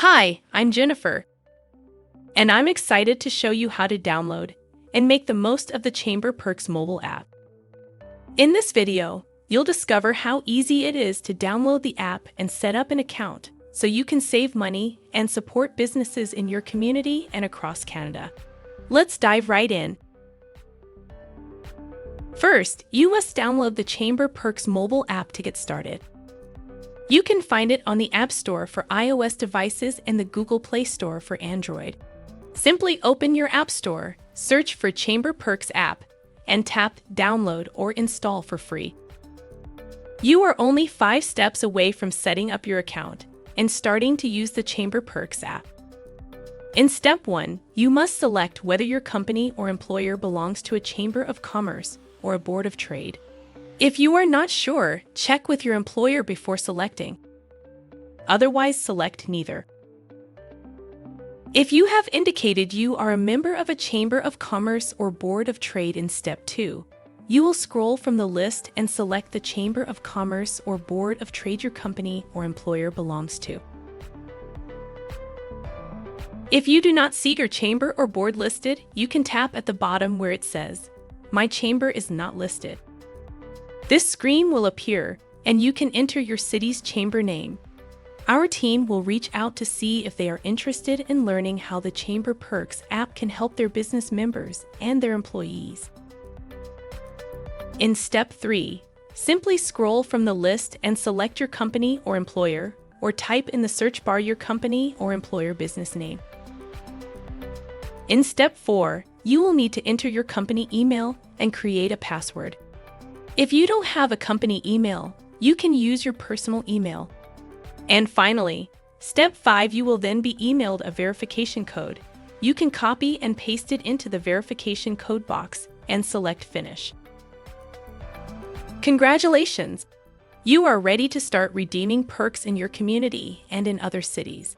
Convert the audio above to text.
Hi, I'm Jennifer, and I'm excited to show you how to download and make the most of the Chamber Perks mobile app. In this video, you'll discover how easy it is to download the app and set up an account so you can save money and support businesses in your community and across Canada. Let's dive right in. First, you must download the Chamber Perks mobile app to get started. You can find it on the App Store for iOS devices and the Google Play Store for Android. Simply open your App Store, search for Chamber Perks app, and tap Download or Install for free. You are only 5 steps away from setting up your account and starting to use the Chamber Perks app. In Step 1, you must select whether your company or employer belongs to a Chamber of Commerce or a Board of Trade. If you are not sure, check with your employer before selecting. Otherwise, select neither. If you have indicated you are a member of a Chamber of Commerce or Board of Trade in Step 2, you will scroll from the list and select the Chamber of Commerce or Board of Trade your company or employer belongs to. If you do not see your chamber or board listed, you can tap at the bottom where it says, "My chamber is not listed." This screen will appear, and you can enter your city's chamber name. Our team will reach out to see if they are interested in learning how the Chamber Perks app can help their business members and their employees. In Step 3, simply scroll from the list and select your company or employer, or type in the search bar your company or employer business name. In Step 4, you will need to enter your company email and create a password. If you don't have a company email, you can use your personal email. And finally, Step 5, you will then be emailed a verification code. You can copy and paste it into the verification code box and select Finish. Congratulations! You are ready to start redeeming perks in your community and in other cities.